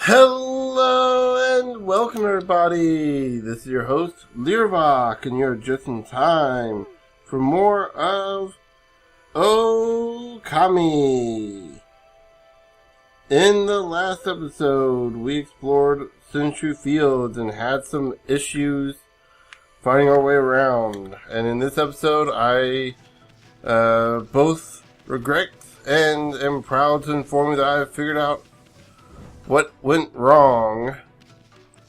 Hello and welcome everybody. This is your host, Learvok, and you're just in time for more of Okami. In the last episode, we explored Senshu Fields and had some issues finding our way around. And in this episode, I both regret and am proud to inform you that I have figured out what went wrong.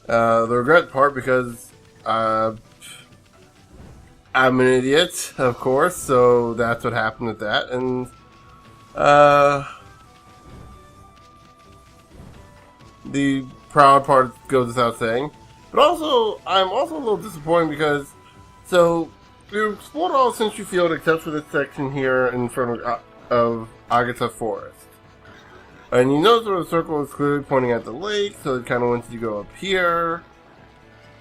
The regret part because I'm an idiot, of course, so that's what happened with that. And the proud part goes without saying. But also, I'm also a little disappointed because, so, we explored all of Senshu Field except for this section here in front of Agata Forest. And you notice where the circle is clearly pointing at the lake, so it kind of wants you to go up here.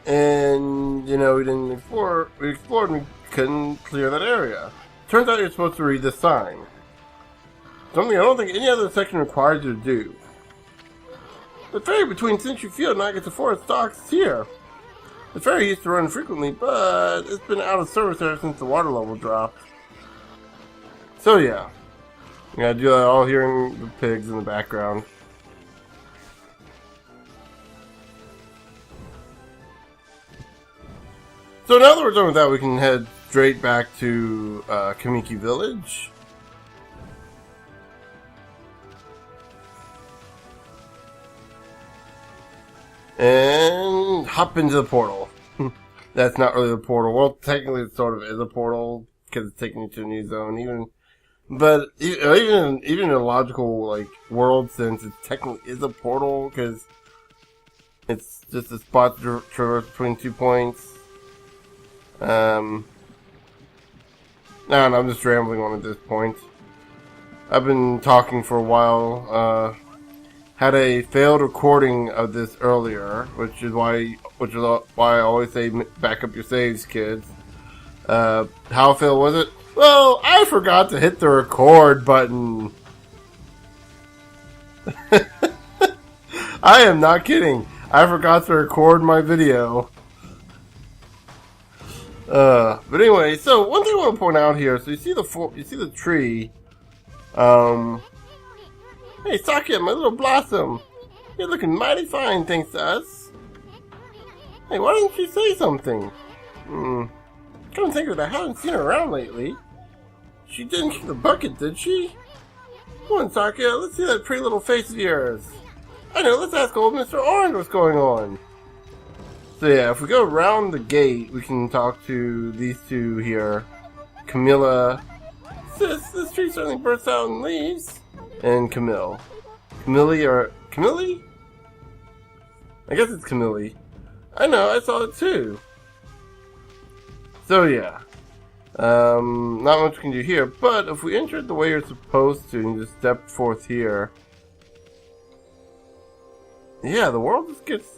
And, you know, we explored and we couldn't clear that area. Turns out you're supposed to read this sign. Something I don't think any other section requires you to do. The ferry between Senshu Field and Agata Forest docks here. The ferry used to run frequently, but it's been out of service ever since the water level dropped. So yeah. You gotta do that all hearing the pigs in the background. So now that we're done with that, we can head straight back to Kamiki Village. And hop into the portal. That's not really the portal. Well, technically it sort of is a portal, because it's taking you to a new zone, But even in a logical world sense, it technically is a portal because it's just a spot to traverse between 2 points. No, I'm just rambling on at this point. I've been talking for a while. Had a failed recording of this earlier, which is why I always say back up your saves, kids. How failed was it? Well, I forgot to hit the record button. I am not kidding. I forgot to record my video. But anyway, so one thing I want to point out here. So you see the tree. Hey, Sakia, my little blossom. You're looking mighty fine, thanks to us. Hey, why didn't you say something? Come to think of it, I haven't seen her around lately. She didn't kick the bucket, did she? Come on, Sakia, let's see that pretty little face of yours. I know, let's ask old Mr. Orange what's going on. So yeah, if we go around the gate, we can talk to these two here. Camilla. Sis, this tree certainly bursts out in leaves. And Camille. Camille? I guess it's Camille. I know, I saw it too. So yeah. Not much we can do here, but if we enter it the way you're supposed to and you just step forth here. Yeah, the world just gets,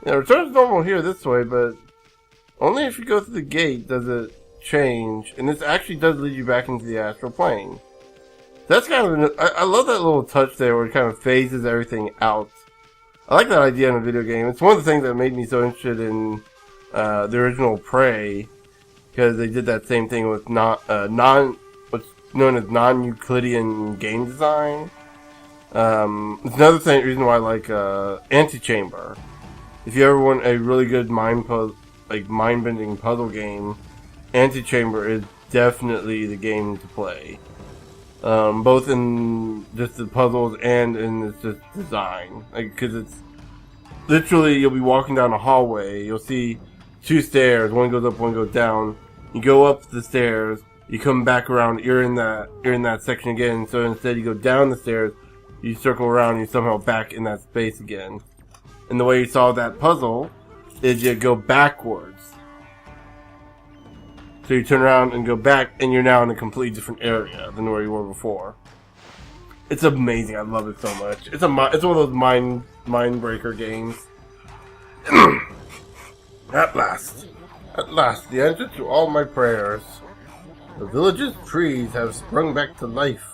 returns to normal here this way, but only if you go through the gate does it change, and this actually does lead you back into the astral plane. That's kind of, I love that little touch there where it kind of phases everything out. I like that idea in a video game. It's one of the things that made me so interested in the original Prey, because they did that same thing with what's known as non-Euclidean game design. It's another reason why I like Antechamber. If you ever want a really good mind-bending puzzle game, Antechamber is definitely the game to play. Both in just the puzzles and in its just design. Because it's literally, you'll be walking down a hallway, you'll see 2 stairs, one goes up, one goes down. You go up the stairs, you come back around, you're in that section again. So instead you go down the stairs, you circle around, and you're somehow back in that space again. And the way you solve that puzzle is you go backwards. So you turn around and go back, and you're now in a completely different area than where you were before. It's amazing. I love it so much. It's one of those mind breaker games. At last, the answer to all my prayers. The village's trees have sprung back to life.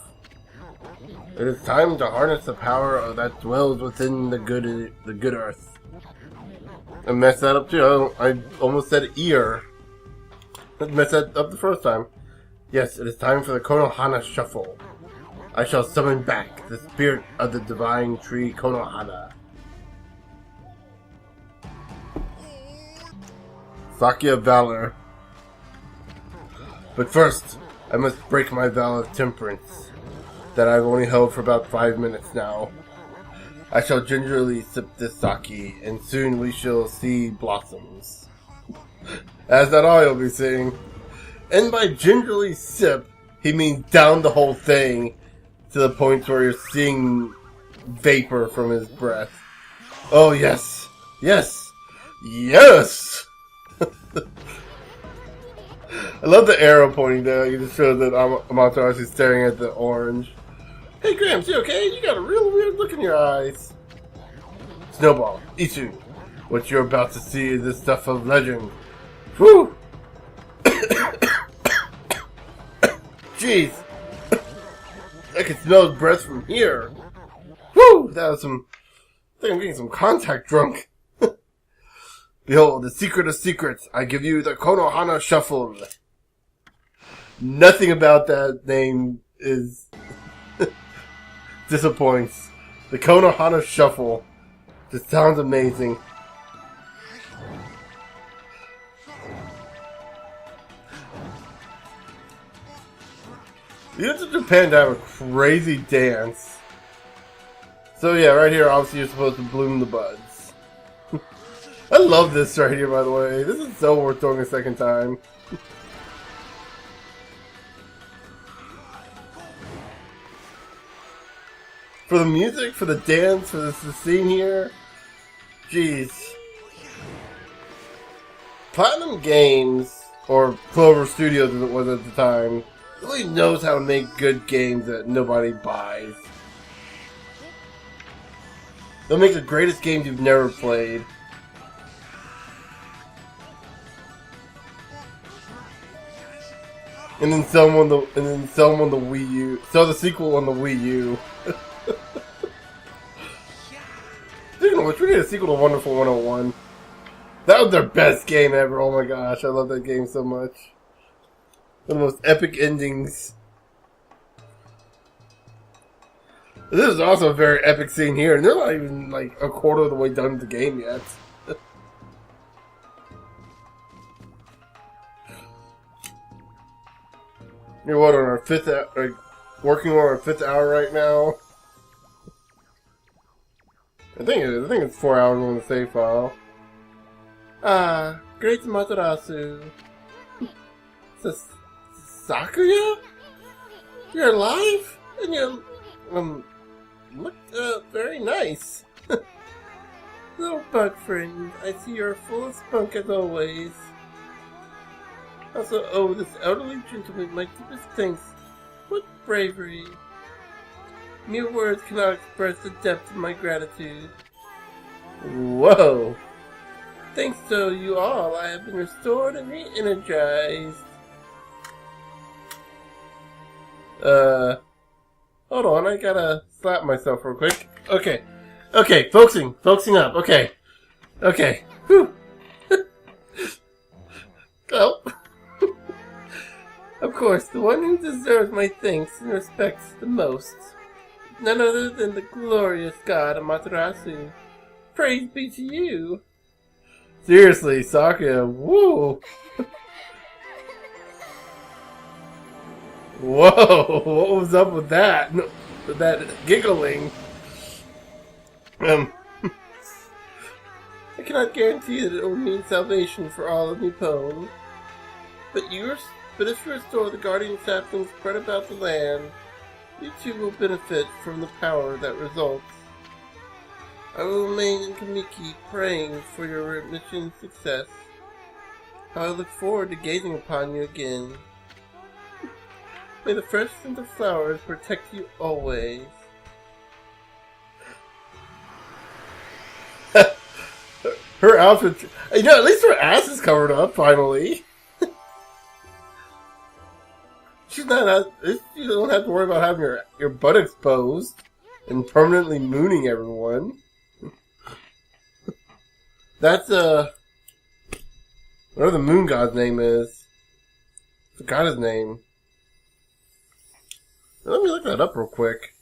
It is time to harness the power that dwells within the good earth. I messed that up too. I almost said ear. I messed that up the first time. Yes, it is time for the Konohana Shuffle. I shall summon back the spirit of the divine tree Konohana. Sakya Valor. But first, I must break my vow of temperance that I've only held for about 5 minutes now. I shall gingerly sip this sake, and soon we shall see blossoms. As that all you'll be seeing. And by gingerly sip, he means down the whole thing, to the point where you're seeing vapor from his breath. Oh yes! Yes! Yes! I love the arrow pointing down. You just show that Amaterasu is staring at the orange. Hey Gramps, you okay? You got a real weird look in your eyes. Snowball, Isu, what you're about to see is the stuff of legend. Whew! Jeez! I can smell his breath from here. Whew! That was some... I think I'm getting some contact drunk. Behold, the secret of secrets. I give you the Konohana Shuffle. Nothing about that name is... disappoints. The Konohana Shuffle. This sounds amazing. You went to Japan to have a crazy dance. So yeah, right here, obviously you're supposed to bloom the buds. I love this right here, by the way. This is so worth doing a second time. For the music, for the dance, for the scene here. Jeez. Platinum Games, or Clover Studios as it was at the time, really knows how to make good games that nobody buys. They'll make the greatest games you've never played. And then sell them on the Wii U. Sell the sequel on the Wii U. Speaking of which, we need a sequel to Wonderful 101. That was their best game ever. Oh my gosh, I love that game so much. One of the most epic endings. This is also a very epic scene here, and they're not even like a quarter of the way done with the game yet. You're what, on our fifth hour, like, working on our 5th hour right now? I think it's 4 hours on the save file. Ah, great Matarasu. Sakuya? You're alive? And you, look, very nice. Little bug friend, I see you're full of spunk as always. Also owe this elderly gentleman my deepest thanks. What bravery. Mere words cannot express the depth of my gratitude. Whoa! Thanks to you all, I have been restored and re-energized. Hold on, I gotta slap myself real quick. Okay, focusing up, okay. Whew. Oh. Of course, the one who deserves my thanks and respects the most. None other than the glorious god Amaterasu. Praise be to you. Seriously, Sakuya, woo! Whoa, what was up with that? With that giggling? I cannot guarantee that it will mean salvation for all of Nippon. But if you restore the guardian saplings spread about the land, you too will benefit from the power that results. I will remain in Kamiki praying for your mission success. I look forward to gazing upon you again. May the fresh scent of flowers protect you always. Her outfit, at least her ass is covered up, finally. You don't have to worry about having your butt exposed and permanently mooning everyone. That's whatever the moon god's name is. I forgot his name. Let me look that up real quick.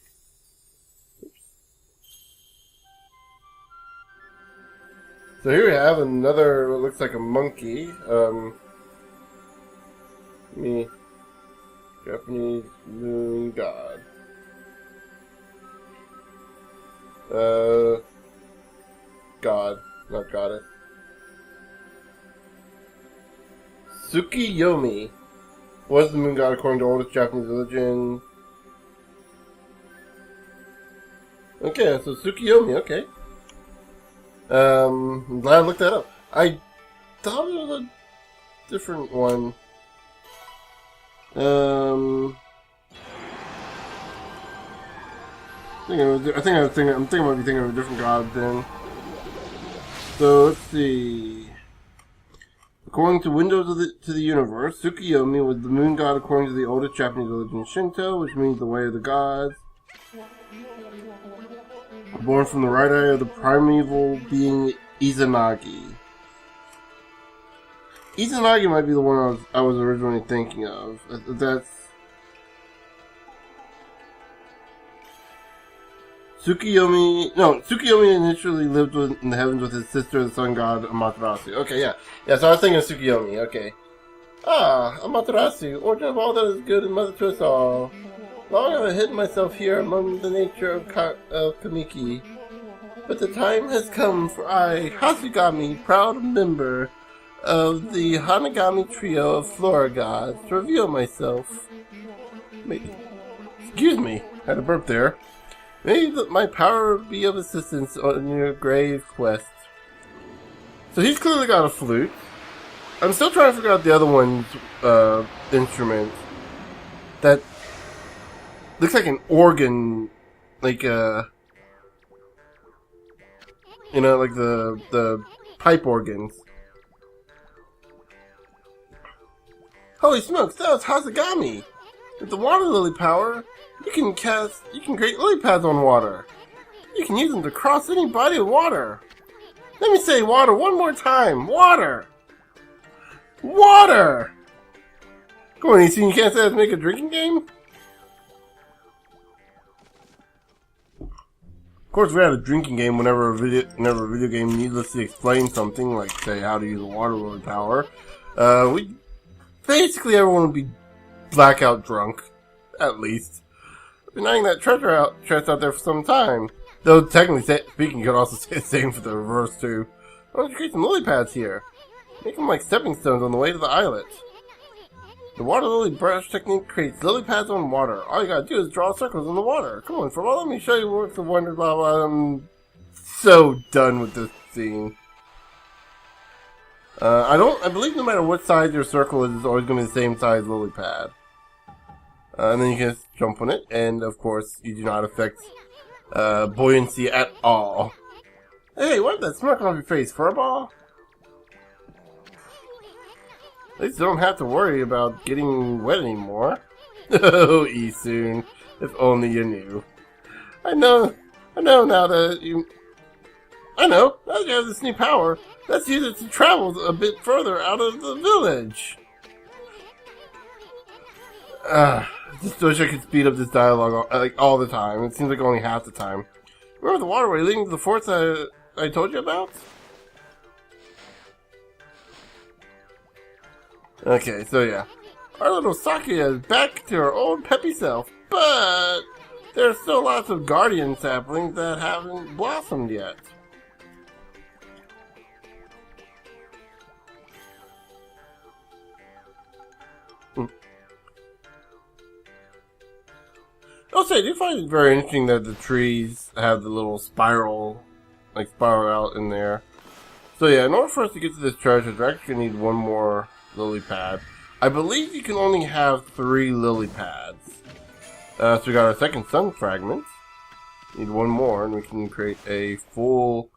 So here we have another, what looks like a monkey. Japanese moon god. God, not goddess. Tsukiyomi was the moon god according to oldest Japanese religion. Okay, so Tsukiyomi, okay. I'm glad I looked that up. I thought it was a different one. I'm thinking I might be thinking of a different god then. So let's see. According to Windows to the Universe, Tsukiyomi was the moon god according to the oldest Japanese religion Shinto, which means the way of the gods. Born from the right eye of the primeval being Izanagi. Izanagi might be the one I was originally thinking of. That's Tsukiyomi. No, Tsukiyomi initially lived in the heavens with his sister, the sun god Amaterasu. Okay, yeah. So I was thinking of Tsukiyomi. Okay. Amaterasu, origin of all that is good and mother to us all. Long have I hidden myself here among the nature of Kamiki. But the time has come for I, Hasugami, proud member of the Hanagami trio of Flora gods, to reveal myself. Excuse me, had a burp there. May my power be of assistance on your grave quest. So he's clearly got a flute. I'm still trying to figure out the other one's instrument. That looks like an organ, like like the pipe organs. Holy smokes, that was Hasugami! With the water lily power, you can create lily pads on water. You can use them to cross any body of water. Let me say water one more time. Water! Water! Come on, you can't say let's make a drinking game? Of course, we had a drinking game whenever a video game needlessly explains something, like, say, how to use a water lily power. Basically everyone would be blackout drunk, at least. Been eyeing that chest out there for some time. Though, technically speaking, you could also say the same for the reverse, too. Why don't you create some lily pads here? Make them like stepping stones on the way to the islet. The water lily brush technique creates lily pads on water. All you gotta do is draw circles in the water. Come on, Frobal, let me show you what works of wonder, blah, blah. I'm so done with this scene. I believe no matter what size your circle is, it's always going to be the same size lily pad. And then you can just jump on it, and of course, you do not affect buoyancy at all. Hey, wipe that smirk off your face, Furball. At least you don't have to worry about getting wet anymore. Oh, Isoon, if only you knew. I know now that you have this new power. Let's use it to travel a bit further out of the village. Just wish I could speed up this dialogue like all the time. It seems like only half the time. Remember the waterway leading to the forts I told you about? Okay, so yeah. Our little Sakuya is back to her old peppy self, but there are still lots of guardian saplings that haven't blossomed yet. Also, I do find it very interesting that the trees have the little spiral out in there. So yeah, in order for us to get to this treasure, we're actually going to need one more lily pad. I believe you can only have 3 lily pads. So we got our second sun fragment. Need one more, and we can create a whole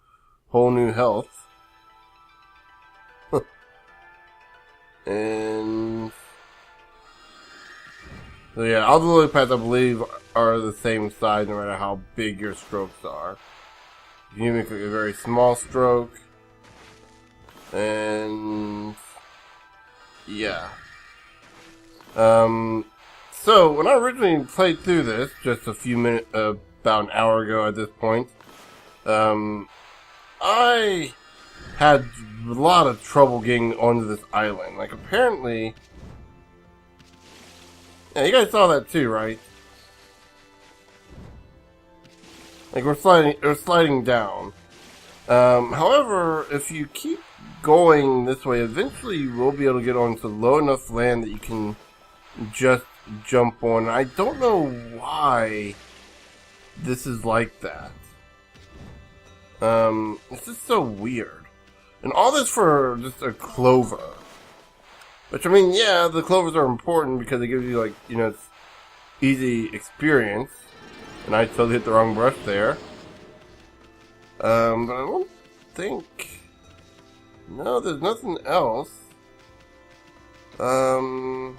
new health. And So yeah, all the lily pads I believe are the same size no matter how big your strokes are. You can make a very small stroke. And yeah. So when I originally played through this, just a few minutes, about an hour ago at this point, I had a lot of trouble getting onto this island. Like apparently, yeah, you guys saw that too, right? Like we're sliding down. However, if you keep going this way, eventually you will be able to get onto low enough land that you can just jump on. I don't know why this is like that. It's just so weird. And all this for just a clover. Which, I mean, yeah, the clovers are important because they give you, like, you know, it's easy experience. And I totally hit the wrong brush there. But I don't think... No, there's nothing else. No,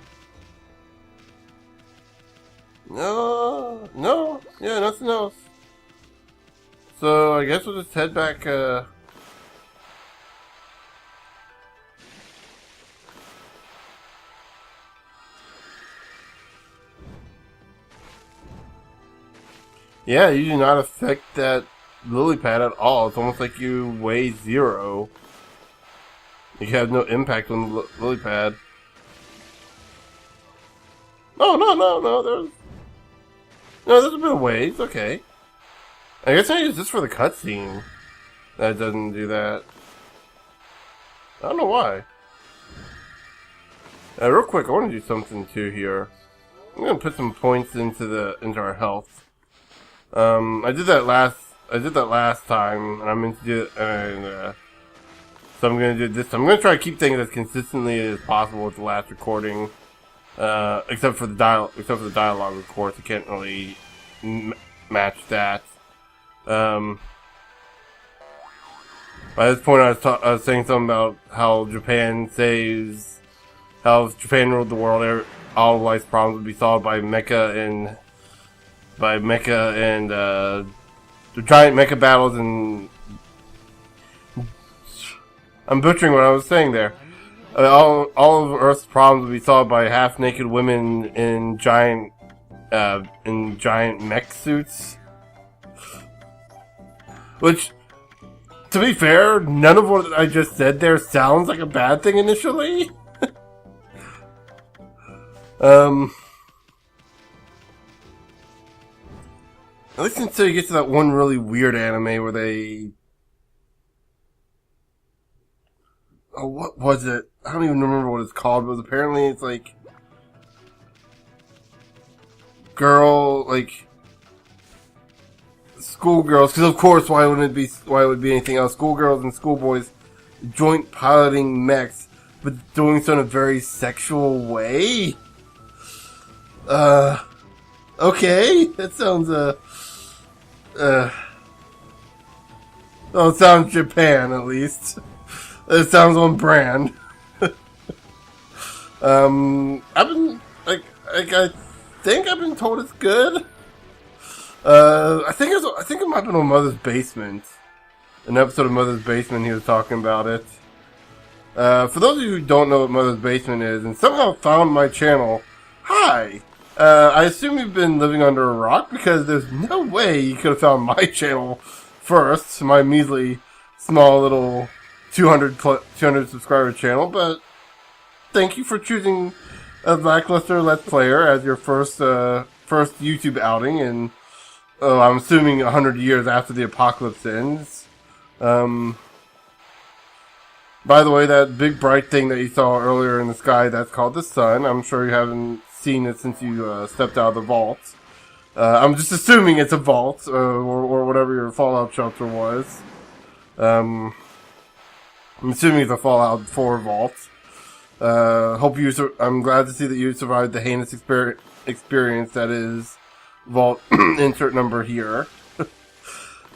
yeah, nothing else. So, I guess we'll just head back, yeah, you do not affect that lily pad at all. It's almost like you weigh 0. You have no impact on the lily pad. No, there's a bit of waves, okay. I guess I use this for the cutscene. That doesn't do that. I don't know why. Real quick, I want to do something too here. I'm gonna put some points into our health. I did that last time, and I'm going to do it, so I'm gonna do this. I'm gonna try to keep things as consistently as possible with the last recording, except for the dialogue, of course. I can't really match that. By this point, I was saying something about how Japan ruled the world. All life's problems would be solved by mecha and the giant mecha battles, and I'm butchering what I was saying there. All of Earth's problems would be solved by half-naked women in giant mech suits. Which, to be fair, none of what I just said there sounds like a bad thing initially. At least until you get to that one really weird anime where they... Oh, what was it? I don't even remember what it's called, but apparently it's like... Schoolgirls, because of course, why would it be anything else? Schoolgirls and schoolboys joint piloting mechs, but doing so in a very sexual way? Okay, that sounds, well, it sounds Japan, at least. It sounds on brand. I think I've been told it's good. I think it might have been on Mother's Basement. An episode of Mother's Basement, he was talking about it. For those of you who don't know what Mother's Basement is, and somehow found my channel, hi! I assume you've been living under a rock, because there's no way you could have found my channel first, my measly, small little 200 subscriber channel, but thank you for choosing a lackluster Let's Player as your first YouTube outing, and I'm assuming 100 years after the apocalypse ends. By the way, that big bright thing that you saw earlier in the sky, that's called the sun. I'm sure you haven't seen it since you stepped out of the vault. I'm just assuming it's a vault, or whatever your Fallout shelter was. I'm assuming it's a Fallout 4 vault. I'm glad to see that you survived the heinous experience that is vault insert number here.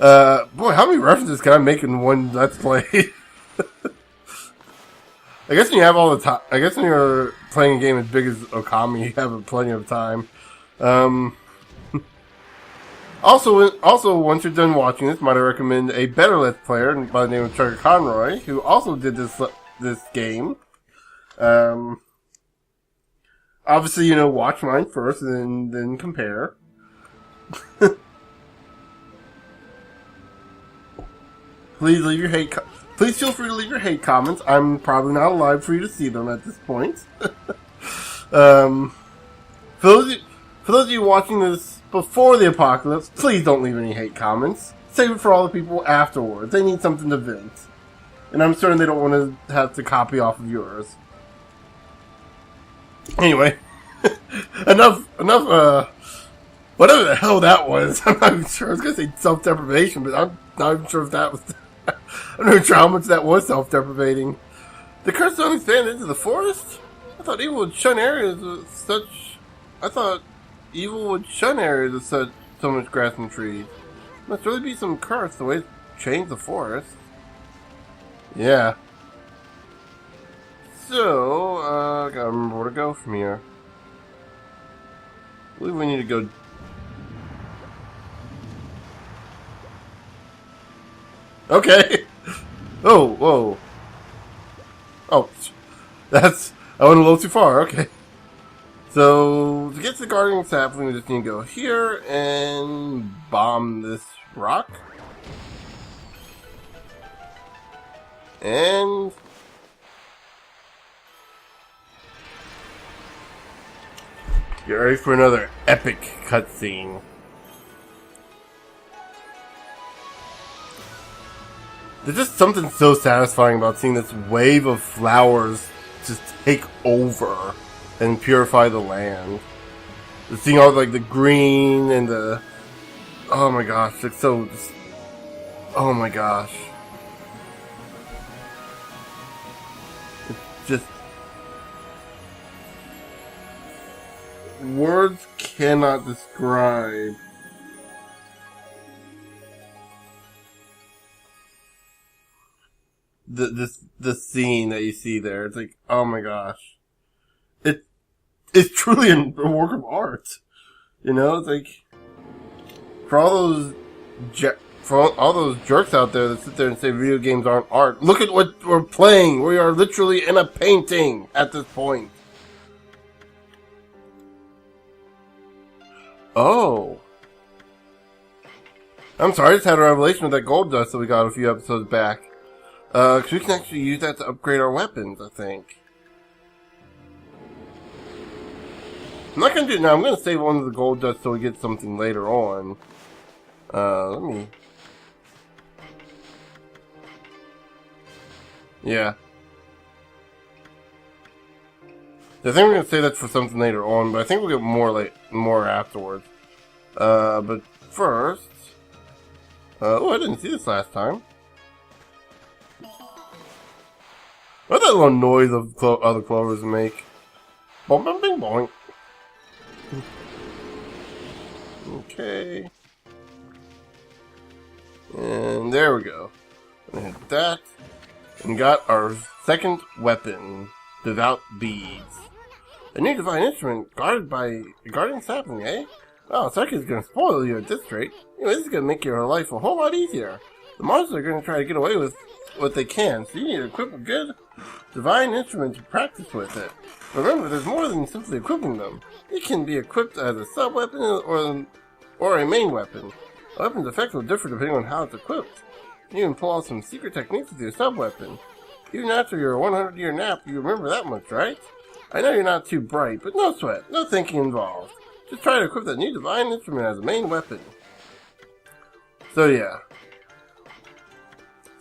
Boy, how many references can I make in one Let's Play? I guess when you have all the time, I guess when you're playing a game as big as Okami, you have plenty of time. Um, also, once you're done watching this, might I recommend a better Let's Player by the name of Trevor Conroy, who also did this game. Obviously, watch mine first and then compare. Please feel free to leave your hate comments. I'm probably not alive for you to see them at this point. For those of you watching this before the apocalypse, please don't leave any hate comments. Save it for all the people afterwards. They need something to vent. And I'm certain they don't want to have to copy off of yours. Anyway. enough, whatever the hell that was. I'm not even sure. I was going to say self-deprivation, but I'm not even sure if that was... I'm not even sure how much that was self-deprivating. The curse zone expanded into the forest? I thought evil would shun areas with such... so much grass and trees. Must really be some curse the way it changed the forest. Yeah. So, gotta remember where to go from here. I believe we need to go... Okay! Oh, whoa. Oh, that's... I went a little too far, okay. So, to get to the guardian sapling, we just need to go here and bomb this rock. And... get ready for another epic cutscene. There's just something so satisfying about seeing this wave of flowers just take over and purify the land. Just seeing all the green and the... oh my gosh, it's so... oh my gosh. It's just... words cannot describe the scene that you see there. It's like, oh my gosh, it's truly a work of art. It's like for all those jerks out there that sit there and say video games aren't art. Look at what we're playing. We are literally in a painting at this point. Oh. I'm sorry, I just had a revelation with that gold dust that we got a few episodes back. Cause we can actually use that to upgrade our weapons, I think. I'm not gonna do it now, I'm gonna save one of the gold dust so we get something later on. Let me... yeah. I think we're gonna save that for something later on, but I think we'll get more afterwards. But first... oh, I didn't see this last time. What that little noise of other clovers make? Boing, boing, bing, boing. Okay. And there we go. And hit that. And got our second weapon, Devout Beads. A new divine instrument guarded by a guardian sapling, eh? Oh, Sarki's gonna spoil you at this rate. This is gonna make your life a whole lot easier. The monsters are gonna try to get away with what they can, so you need to equip a good divine instrument to practice with it. Remember, there's more than simply equipping them. It can be equipped as a sub-weapon or a main weapon. A weapon's effect will differ depending on how it's equipped. You can pull out some secret techniques with your sub-weapon. Even after your 100-year nap, you remember that much, right? I know you're not too bright, but no sweat, no thinking involved. Just try to equip that new divine instrument as a main weapon. So yeah.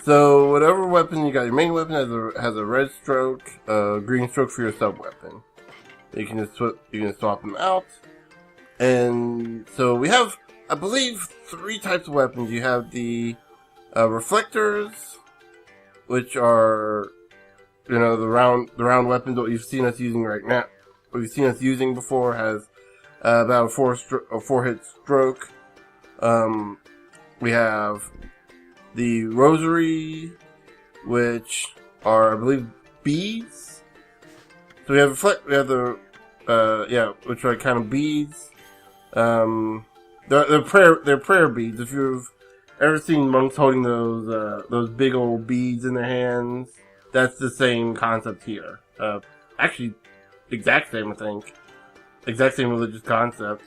So whatever weapon you got, your main weapon has a red stroke, green stroke for your sub weapon. You can just swap them out. And so we have, I believe, 3 types of weapons. You have the reflectors, which are the round weapons that you've seen us using right now. What you've seen us using before has about a 4-hit stroke. We have the rosary, which are, I believe, beads. So we have the which are kind of beads. They're prayer beads. If you've ever seen monks holding those big old beads in their hands, that's the same concept here. Actually, exact same, I think. Exact same religious concept.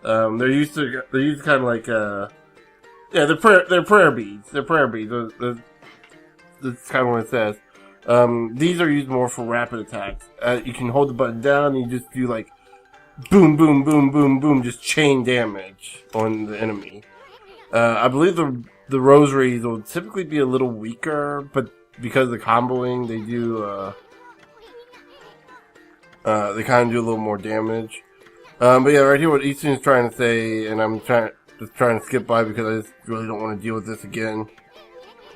They're used kind of like they're prayer beads. They're prayer beads. That's kind of what it says. These are used more for rapid attacks. You can hold the button down and you just do like boom, boom, boom, boom, boom, just chain damage on the enemy. I believe the rosaries will typically be a little weaker, but because of the comboing, they do they kind of do a little more damage. But yeah, right here what Easton is trying to say, and I'm trying to skip by because I just really don't want to deal with this again.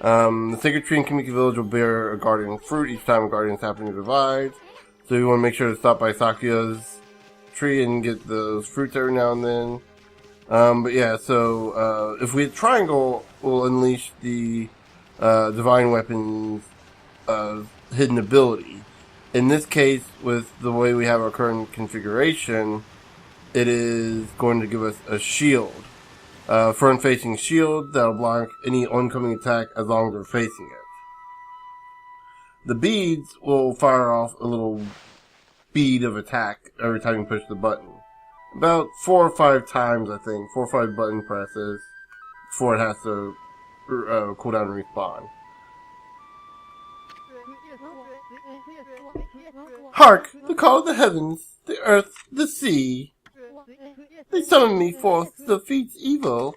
The sacred tree in Kimiki Village will bear a guardian fruit each time a guardian is happening to divide. So you want to make sure to stop by Sakuya's tree and get those fruits every now and then. But yeah, so if we hit triangle, we'll unleash the divine weapon's hidden ability. In this case, with the way we have our current configuration, it is going to give us a shield. Front-facing shield that'll block any oncoming attack as long as we're facing it. The beads will fire off a little bead of attack every time you push the button. About 4 or 5 times, I think. 4 or 5 button presses before it has to cool down and respawn. Hark! The call of the heavens, the earth, the sea. They summon me forth to defeat evil.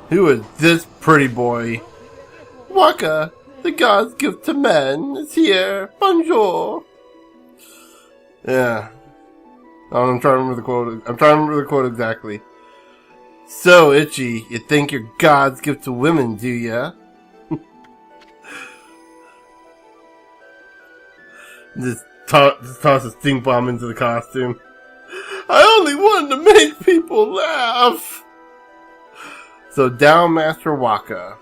Who is this pretty boy? Waka, the god's gift to man, is here. Bonjour. Yeah. I'm trying to remember the quote exactly. So, Itchy, you think you're God's gift to women, do ya? Just toss a stink bomb into the costume. I only wanted to make people laugh. So, down Master Waka.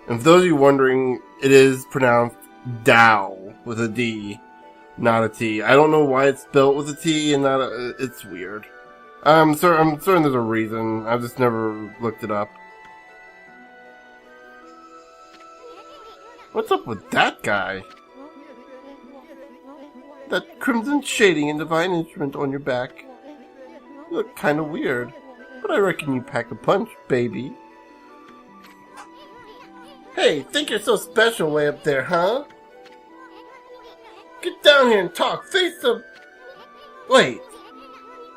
And for those of you wondering, it is pronounced Dow with a D, not a T. I don't know why it's spelled with a T and not a... It's weird. I'm certain there's a reason. I've just never looked it up. What's up with that guy? That crimson shading and divine instrument on your back. You look kinda weird, but I reckon you pack a punch, baby. Hey, think you're so special way up there, huh? Get down here and talk, face the... Wait,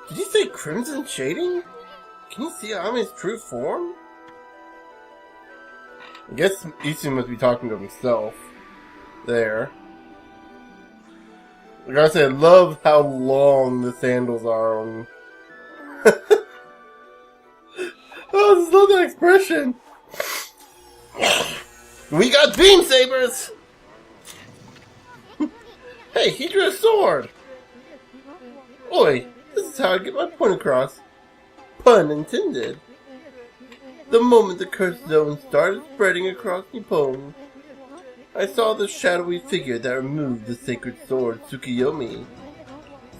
did you say crimson shading? Can you see Ami's true form? I guess Isu must be talking to himself. There. I gotta say, I love how long the sandals are on... Oh, just love that expression! We got beam sabers! Hey, he drew a sword! Oi, this is how I get my point across. Pun intended. The moment the cursed zone started spreading across Nippon, I saw the shadowy figure that removed the sacred sword, Tsukiyomi,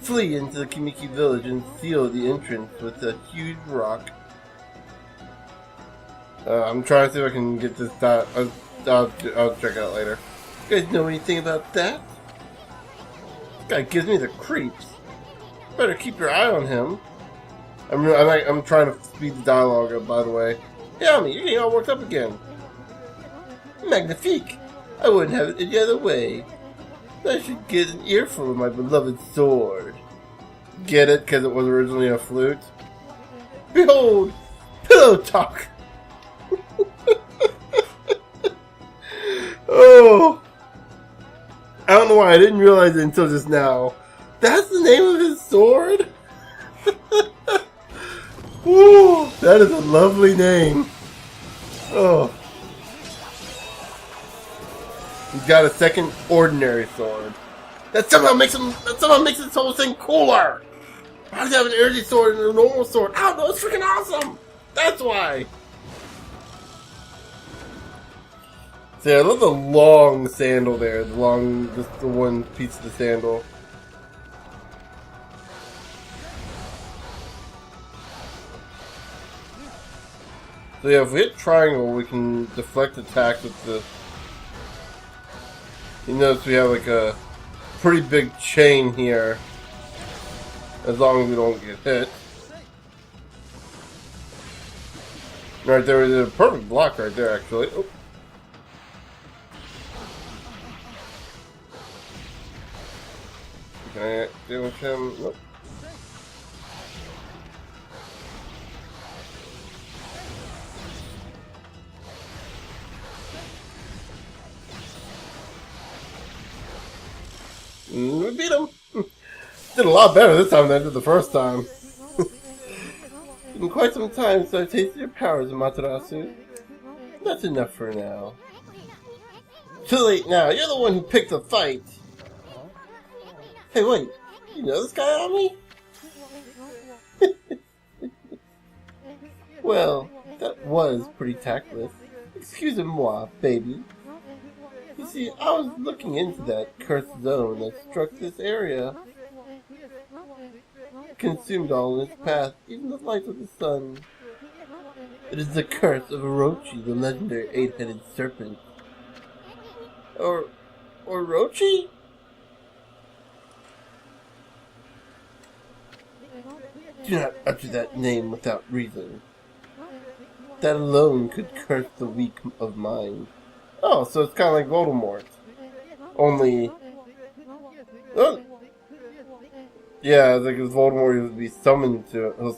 flee into the Kimiki village and seal the entrance with a huge rock. I'm trying to see if I can get this dot. I'll check it out later. You guys know anything about that? This guy gives me the creeps. Better keep your eye on him. I'm trying to speed the dialogue up, by the way. Hey, Ami, you're getting all worked up again. Magnifique! I wouldn't have it any other way. I should get an earful of my beloved sword. Get it? Because it was originally a flute? Behold! Pillow talk! Oh! I don't know why I didn't realize it until just now. That's the name of his sword? Woo! That is a lovely name. Oh. He's got a second ordinary sword. That somehow makes this whole thing cooler! Why does he have an energy sword and a normal sword? I don't know, it's freaking awesome! That's why! So yeah, I love the long sandal there. Just the one piece of the sandal. So yeah, if we hit triangle, we can deflect attacks with the... You notice we have like a pretty big chain here. As long as we don't get hit. Right there is a perfect block right there, actually. Oh. Can I deal with him? Nope. We beat him. Did a lot better this time than I did the first time. It's been quite some time since I've tasted your powers, Amaterasu. That's enough for now. Too late now. You're the one who picked the fight. Hey, wait. You know this guy on me? Well, that was pretty tactless. Excusez-moi, baby. You see, I was looking into that cursed zone that struck this area. It consumed all in its path, even the light of the sun. It is the curse of Orochi, the legendary 8-headed serpent. Or Orochi? Do not utter that name without reason. That alone could curse the weak of mind. Oh, so it's kind of like Voldemort. Only... Oh. Yeah, it's like if Voldemort would be summoned to it. He'll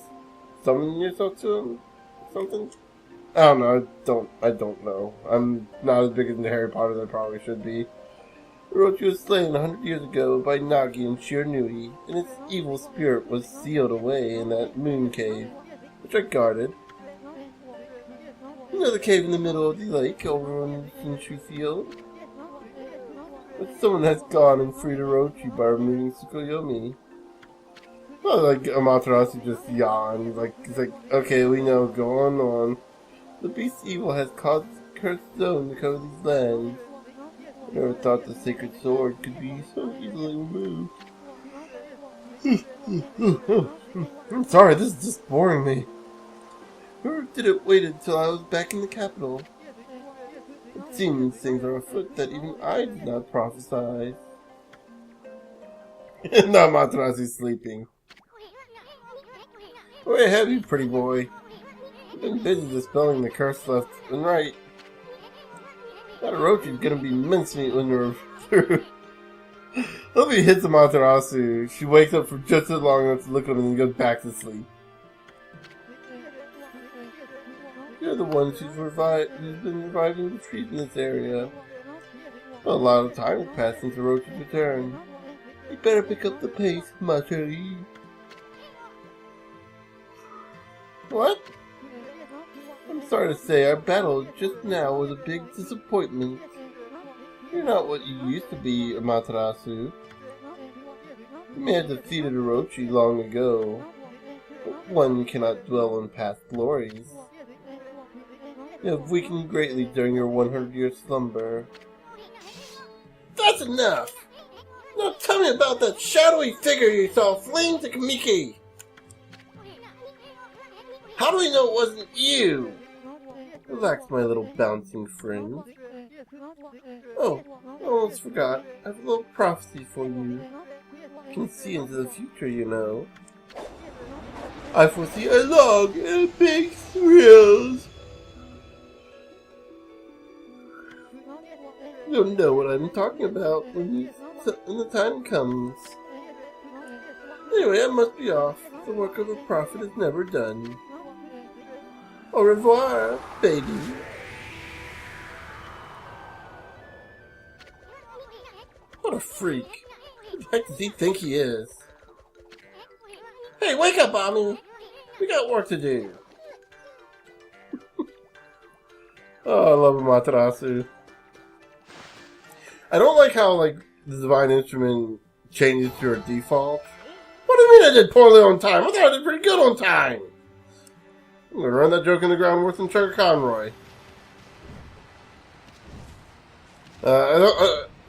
summon yourself to him? Something? I don't know. I don't know. I'm not as big into Harry Potter as I probably should be. Orochi was slain 100 years ago by Nagi and Shiranui, and its evil spirit was sealed away in that moon cave, which I guarded. You know the cave in the middle of the lake over on the Shinshu Field? But someone has gone and freed Orochi by removing Tsukuyomi. Well, like, Amaterasu just yawned. He's like, okay, we know, go on. The beast's evil has caused the cursed zone to cover these lands. I never thought the sacred sword could be so easily removed. I'm sorry, this is just boring me. Whoever did it waited till I was back in the capital. It seems things are afoot that even I did not prophesy. Now Materasu's sleeping. Where have you, pretty boy? I've been busy dispelling the curse left and right. That Orochi's gonna be mincemeat when we're through. Hope he hits Amaterasu. She wakes up for just as long enough to look at him and then goes back to sleep. You're the one who's been reviving the trees in this area. Well, a lot of time has passed since Orochi's return. You better pick up the pace, Materi. What? I'm sorry to say, our battle just now was a big disappointment. You're not what you used to be, Amaterasu. You may have defeated Orochi long ago, but one cannot dwell on past glories. You have weakened greatly during your 100-year slumber. That's enough! Now tell me about that shadowy figure you saw fleeing to Kamiki! How do we know it wasn't you? Relax, my little bouncing friend. Oh, I almost forgot. I have a little prophecy for you. You can see into the future, you know. I foresee a long and big thrills. You'll know what I'm talking about when the time comes. Anyway, I must be off. The work of a prophet is never done. Au revoir, baby. What a freak. Who the heck does he think he is? Hey, wake up, Ami. We got work to do. Oh, I love Amaterasu. I don't like how, the Divine Instrument changes to her default. What do you mean I did poorly on time? I thought I did pretty good on time. I'm gonna run that joke in the ground worse than Trevor Conroy. I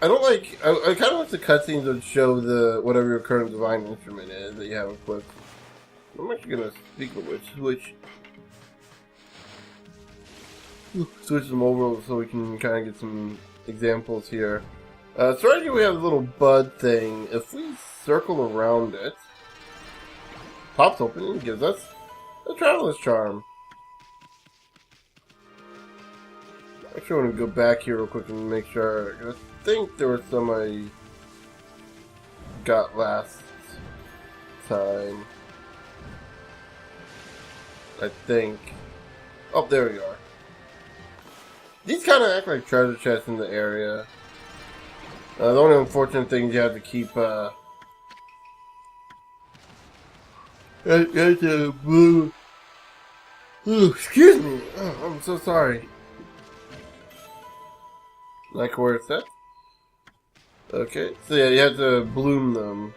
don't like. I kind of like the cutscenes that show the whatever your current divine instrument is that you have equipped. I'm actually gonna speak of which switch them over so we can kind of get some examples here. So right here we have a little bud thing. If we circle around it, pops open and gives us a traveler's charm. Actually, I want to go back here real quick and make sure. I think there was some I got last time. I think. Oh, there we are. These kind of act like treasure chests in the area. The only unfortunate thing is you have to keep, excuse me. Oh, I'm so sorry. Like where it's at? Okay, so yeah, you have to bloom them.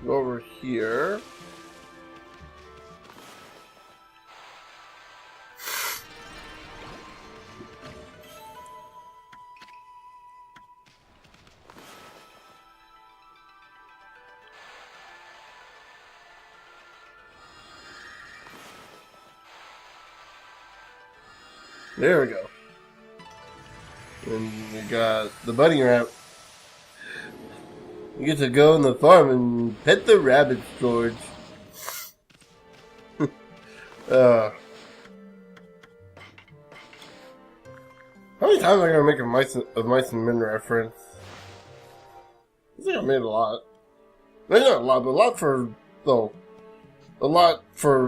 Go over here. There we go. And we got the bunny rabbit. You get to go in the farm and pet the rabbits, George. How many times am I gonna make a mice and men reference? I think I made a lot. Maybe not a lot, but a lot for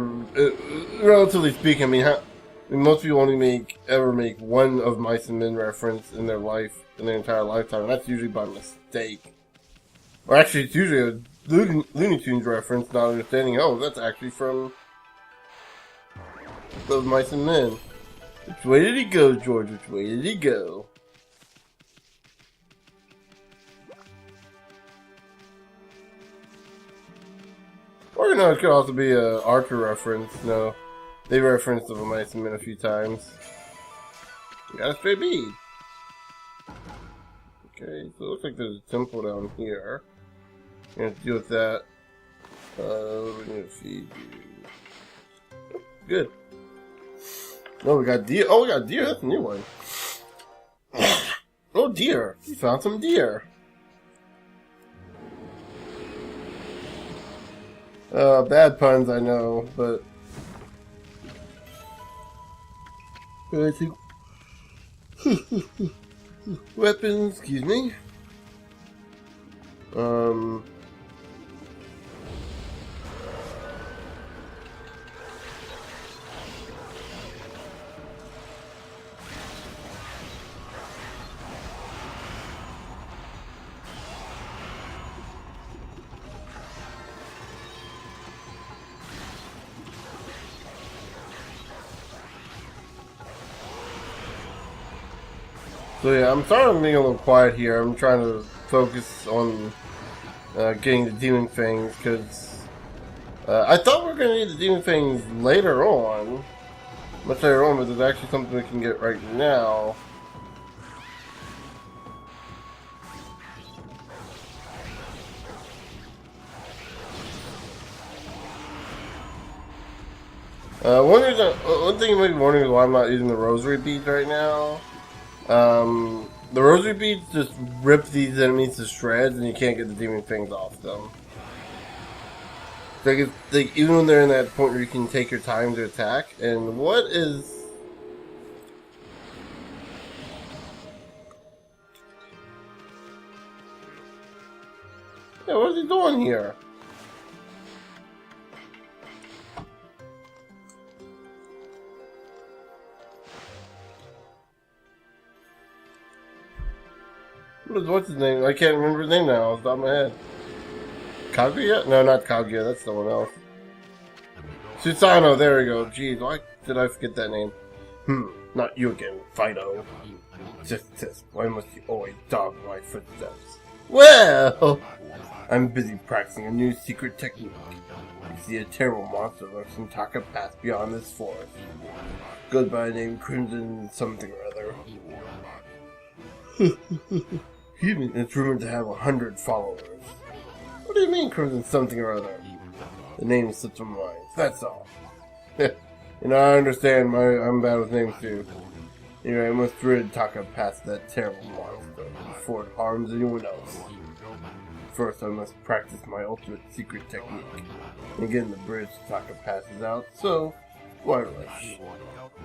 relatively speaking. I mean, most people only ever make one of Mice and Men reference in their entire lifetime, and that's usually by mistake. Or actually, it's usually a Looney Tunes reference, not understanding, oh, that's actually from those Mice and Men. Which way did he go, George? Which way did he go? Or, you know, it could also be a Archer reference, no. They referenced the Mice and Men a few times. We got a stray bead. Okay, so it looks like there's a temple down here. We're gonna deal with that. We're gonna feed you. Good. Oh, we got deer. Oh, we got deer. That's a new one. Oh, deer. We found some deer. Bad puns, I know, but I think weapons, excuse me. So yeah, I'm sorry I'm being a little quiet here. I'm trying to focus on getting the demon fangs, because I thought we were going to need the demon fangs later on. Much later on, but there's actually something we can get right now. One thing you might be wondering is why I'm not using the rosary beads right now. The rosary beads just rip these enemies to shreds, and you can't get the demon fangs off them. Like, even when they're in that point where you can take your time to attack. And what is... Yeah, what is he doing here? What's his name? I can't remember his name now. It's on my head. Kaguya? No, not Kaguya. That's someone else. Susano. There we go. Jeez, why did I forget that name? Not you again, Fido. Just, why must you always dog my footsteps? Well, I'm busy practicing a new secret technique. see a terrible monster lurks in Taka Pass beyond this forest. Goes by the name Crimson something or other. It's rumored to have 100 followers. What do you mean, Crimson something or other? The name slipped from my mind. That's all. And I understand. I'm bad with names too. Anyway, I must rid Taka past that terrible monster before it harms anyone else. First, I must practice my ultimate secret technique. And again, the bridge Taka passes out. So, why rush?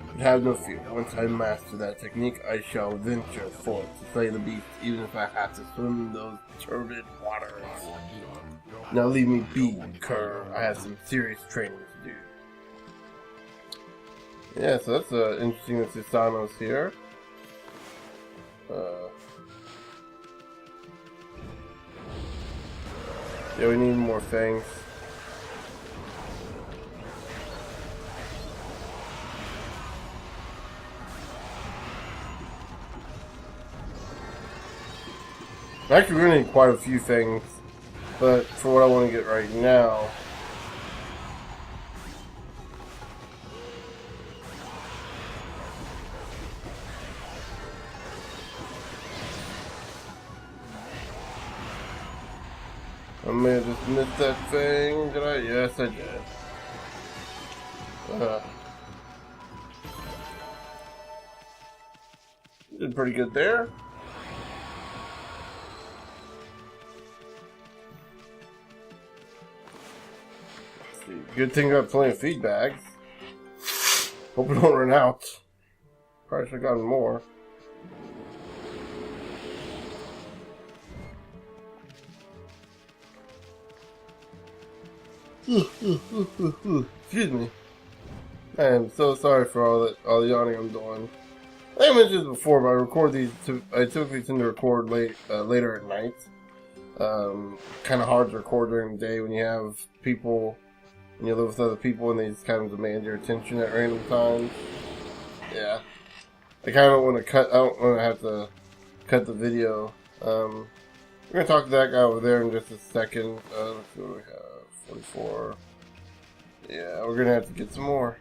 But have no fear. Once I master that technique, I shall venture forth to slay the beast, even if I have to swim in those turbid waters. Now leave me be, cur. I have some serious training to do. Yeah, so that's interesting that Susano's here. Yeah, we need more fangs. Actually, we're gonna need quite a few things, but for what I want to get right now, I may have just missed that thing. Did I? Yes, I did. Did pretty good there. Good thing I got plenty of feedback. Hope we don't run out. Probably should have gotten more. Excuse me. I am so sorry for all the yawning I'm doing. I mentioned this before, but I record these. I typically tend to record later at night. Kind of hard to record during the day when you have people. And you live with other people and they just kind of demand your attention at random times. Yeah. I kind of don't want to cut, I don't want to have to cut the video. We're going to talk to that guy over there in just a second. Let's see what we have. 44. Yeah, we're going to have to get some more.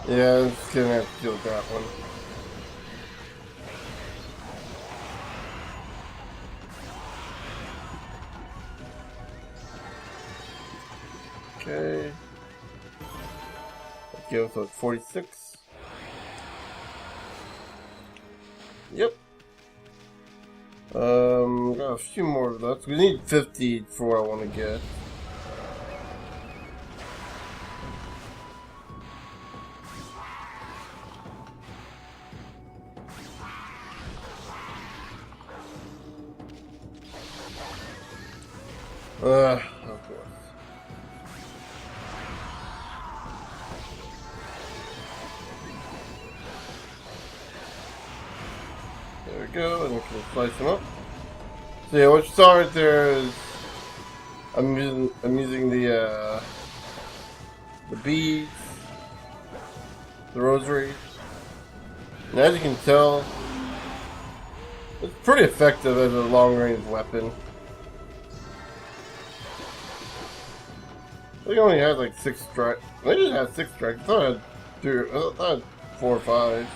Yeah, I'm just gonna have to deal with that one. Okay. Let's go to 46. Yep. Got a few more of those. We need 50 for what I want to get. Of course. There we go, and we can slice them up. So yeah, what you saw right there is I'm using the beads, the rosary, and as you can tell, it's pretty effective as a long-range weapon. I think it only has like 6 strikes. I think it has 6 strikes. I thought it had 4 or 5.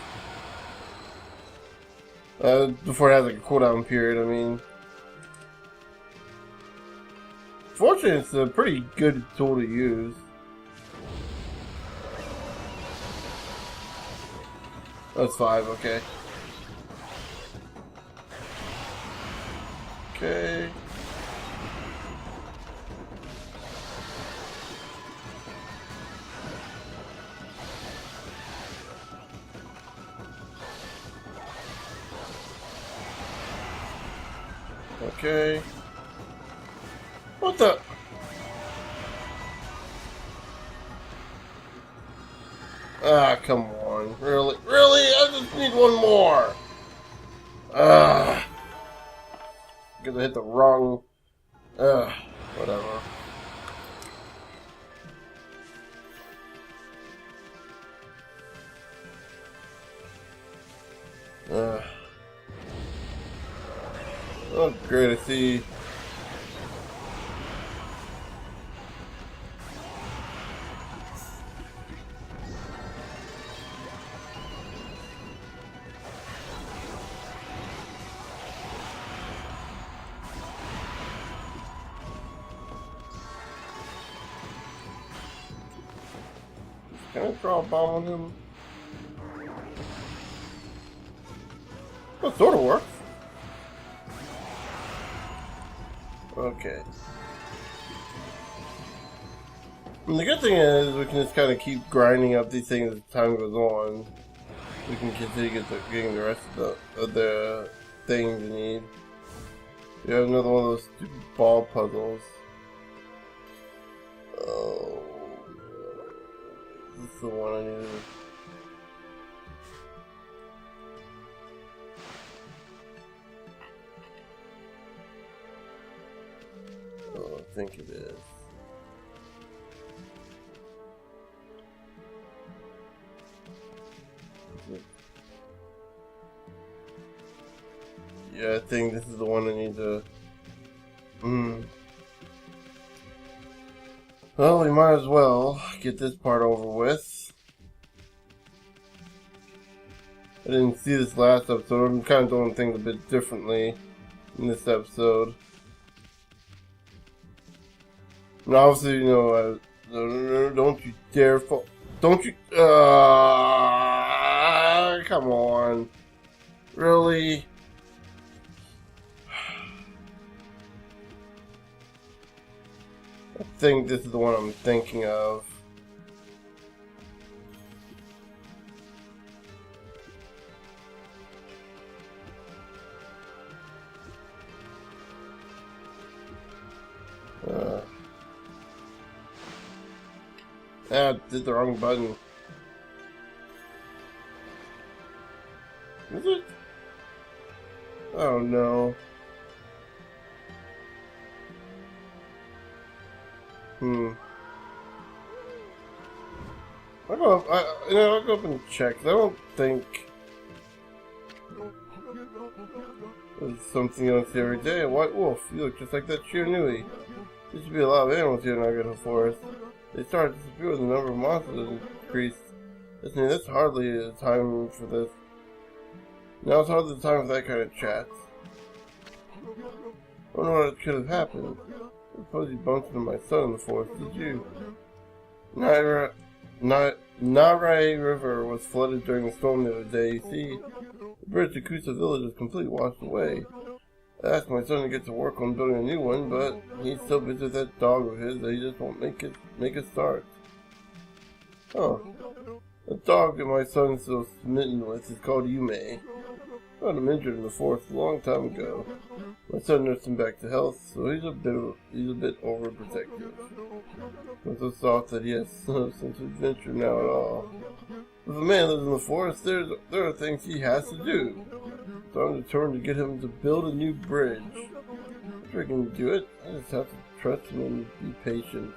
Before it has like a cooldown period, I mean. Fortunately, it's a pretty good tool to use. That's 5, okay. Okay. Okay. What the? Ah, come on. Really? Really? I just need one more. because I hit the wrong... whatever. Oh, great, I see. Can I throw a bomb on him? Well, it sort of works. Okay. And the good thing is we can just kind of keep grinding up these things as time goes on. We can continue getting the rest of the things we need. We have another one of those stupid ball puzzles. Oh, this is the one I needed. Oh, I think it is. Yeah, I think this is the one I need to... Well, we might as well get this part over with. I didn't see this last episode. I'm kind of doing things a bit differently in this episode. And obviously, you know, no, don't you dare fall. Don't you... come on. Really? I think this is the one I'm thinking of. I did the wrong button. Is it? Oh no. I'll go up, I'll go up and check. I don't think there's something you don't see every day. A white wolf. You look just like that Shiranui. There used to be a lot of animals here in Agata Forest. They started to disappear when the number of monsters increased. That's hardly a time for this. Now it's hardly the time for that kind of chat. I wonder what could have happened. I suppose you bumped into my son in the forest, did you? Narai River was flooded during the storm the other day. You see, the bridge to Kusa village is completely washed away. I asked my son to get to work on building a new one, but he's so busy with that dog of his that he just won't make a start. Oh, the dog that my son's so smitten with is called Yume. I found him injured in the forest a long time ago. My son nursed him back to health, so he's a bit overprotective. I'm so soft that he has no sense of adventure now at all. If a man lives in the forest, there are things he has to do. So I'm determined to get him to build a new bridge. I'm sure he can do it. I just have to trust him and be patient.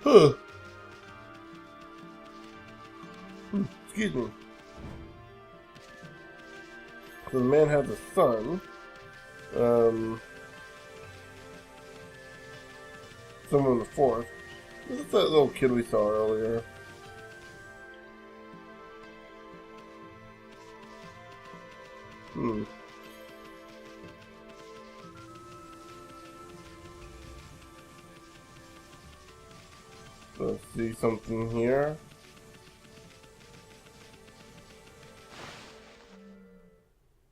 Huh. Excuse me. So the man has a son. Somewhere in the forest. This is that little kid we saw earlier. Let's see something here.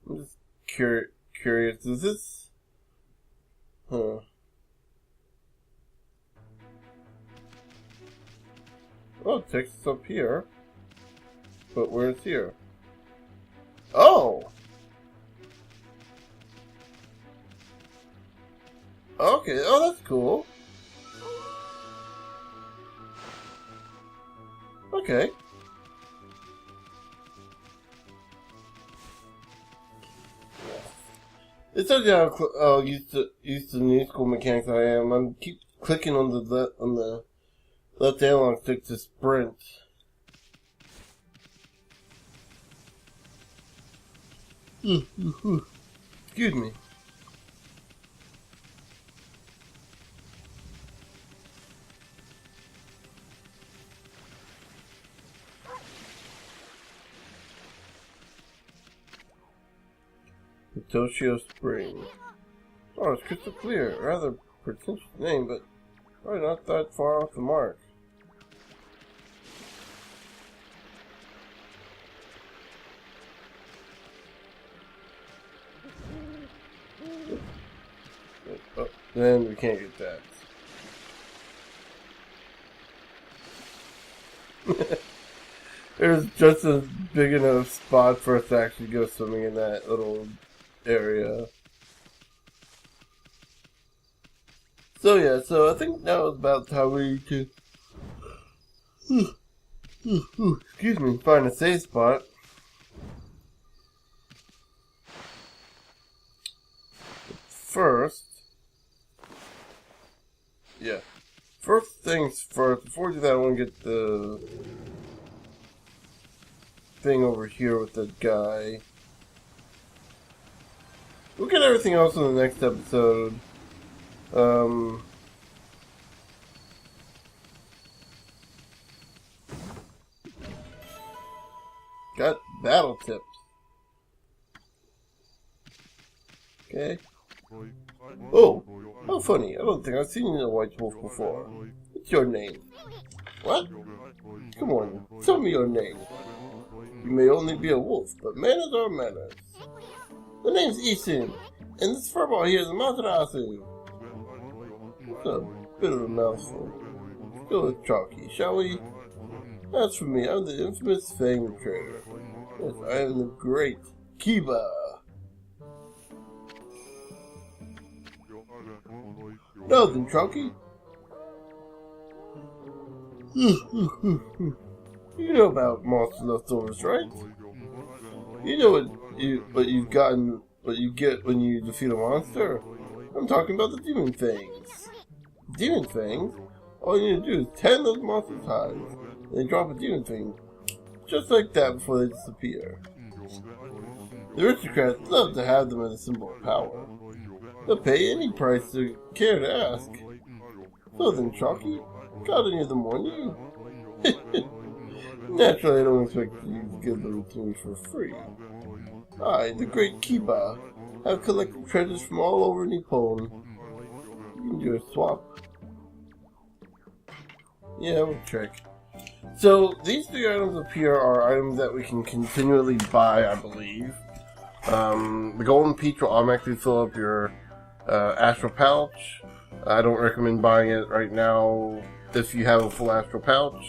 I'm just curious. Is this? Huh. Oh, it takes us up here. But where's here? Oh! Okay, oh, that's cool. Okay. It tells you how used to new school mechanics I am. I keep clicking on the left analog stick to sprint. Excuse me. Toshio Spring. Oh, it's crystal clear. Rather pretentious name, but probably not that far off the mark. Oh, then we can't get that. There's just a big enough spot for us to actually go swimming in that little area. So yeah, so I think now is about time we need to excuse me, find a safe spot. First, first things first, before we do that I want to get the thing over here with the guy. We'll get everything else in the next episode. Got battle tips. Okay. Oh, how funny. I don't think I've seen a white wolf before. What's your name? What? Come on, tell me your name. You may only be a wolf, but manners are manners. The name's Isin, and this furball here is Matarasu. It's a bit of a mouthful. Let's go with Chalky, shall we? As for me, I'm the infamous Fang Trader. Yes, I am the great Kiba. Now then, Chalky. You know about monster leftovers, right? You know what you get when you defeat a monster? I'm talking about the demon fangs. Demon fangs? All you need to do is tan those monsters' hides, and they drop a demon fang just like that before they disappear. The aristocrats love to have them as a symbol of power. They'll pay any price they care to ask. So then, Chalky, got any of them on you? Naturally, I don't expect you to give them to me for free. I, the great Kiba, have collected treasures from all over Nippon. You can do a swap. Yeah, we'll check. So, these three items up here are items that we can continually buy, I believe. The golden peach will automatically fill up your astral pouch. I don't recommend buying it right now if you have a full astral pouch.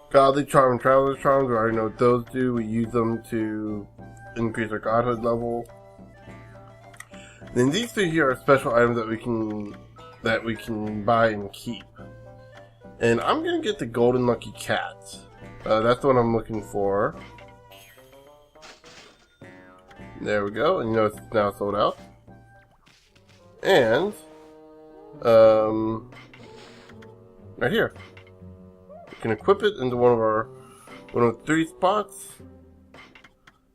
Godly Charm and Traveler's Charms, we already know what those do. We use them to increase our godhood level. Then these three here are special items that we can buy and keep. And I'm gonna get the Golden Lucky Cat. That's the one I'm looking for. There we go, and you know it's now sold out. And right here. We can equip it into one of 3 spots.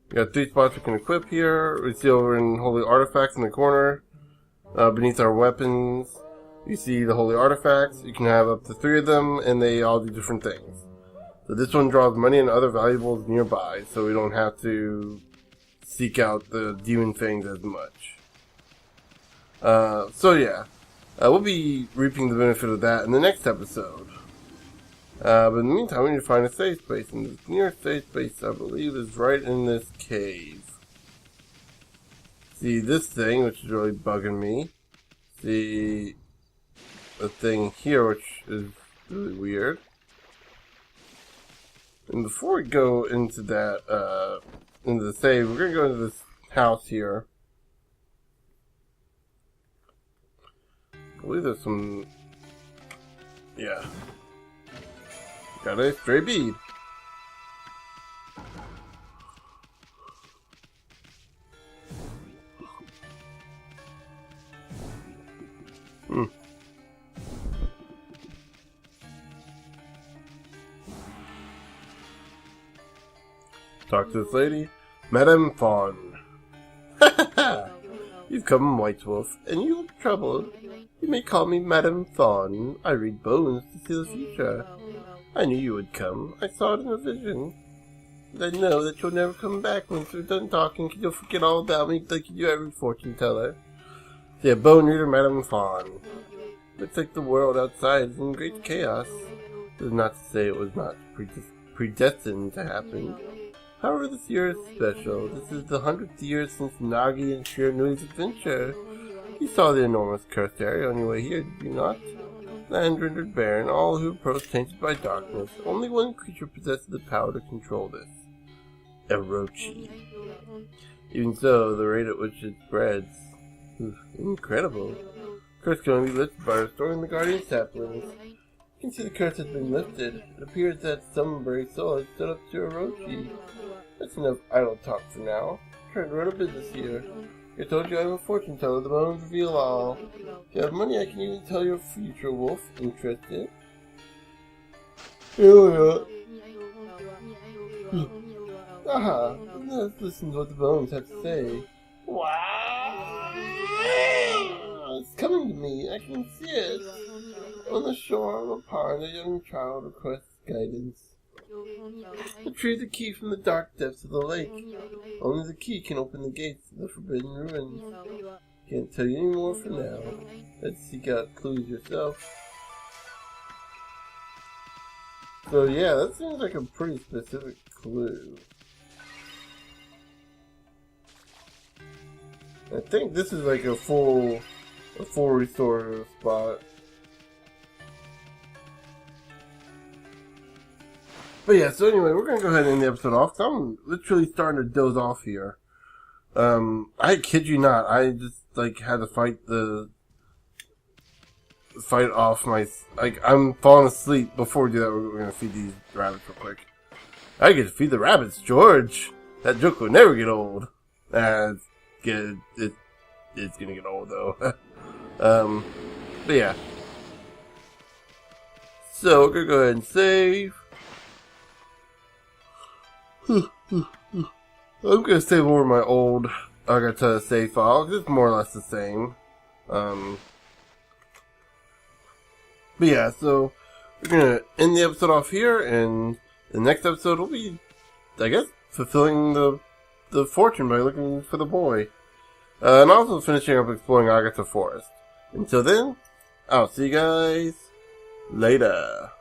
We got 3 spots we can equip here. We see over in Holy Artifacts in the corner. Beneath our weapons, you see the Holy Artifacts. You can have up to 3 of them, and they all do different things. So this one draws money and other valuables nearby, so we don't have to seek out the demon things as much. So yeah, we'll be reaping the benefit of that in the next episode. But in the meantime, we need to find a safe space, and the nearest safe space, I believe, is right in this cave. See this thing, which is really bugging me. See the thing here, which is really weird. And before we go into that, into the save, we're gonna go into this house here. I believe there's some, yeah. Got a stray bead. Talk to this lady. Madame Fawn. You've come, White Wolf, and you look troubled. You may call me Madame Fawn. I read bones to see the future. I knew you would come. I saw it in a vision. And I know that you'll never come back once we're done talking, because you'll forget all about me like you do every fortune teller. Yeah, Bone Reader Madame Fawn. Looks like the world outside is in great chaos. This is not to say it was not predestined to happen. However, this year is special. This is the 100th year since Nagi and Shiranui's adventure. You saw the enormous cursed area on your way here, did you not? Land rendered barren, all who approach tainted by darkness. Only one creature possesses the power to control this. Orochi. Even so, the rate at which it spreads is incredible. Curse can only be lifted by restoring the guardian saplings. You can see the curse has been lifted. It appears that some brave soul has stood up to Orochi. That's enough idle talk for now. Trying to run a business here. I told you I'm a fortune teller. The bones reveal all. If you have money, I can even tell your future, Wolf. Interested? Here we are. Aha! Let's listen to what the bones have to say. Wow! It's coming to me. I can see it. On the shore of a pond, a young child requests guidance. Retrieve the key from the dark depths of the lake. Only the key can open the gates of the forbidden ruins. Can't tell you any more for now. Let's seek out clues yourself. So yeah, that seems like a pretty specific clue. I think this is like a full restore spot. But yeah, so anyway, we're gonna go ahead and end the episode off, 'cause I'm literally starting to doze off here. I kid you not, I just like had to fight off my, like, I'm falling asleep. Before we do that, we're gonna feed these rabbits real quick. I get to feed the rabbits, George! That joke will never get old. It's gonna get old though. But yeah. So we're gonna go ahead and save. I'm gonna save over my old Agata save file, 'cause it's more or less the same. But yeah, so we're gonna end the episode off here, and the next episode will be, I guess, fulfilling the fortune by looking for the boy. And also finishing up exploring Agata Forest. Until then, I'll see you guys later.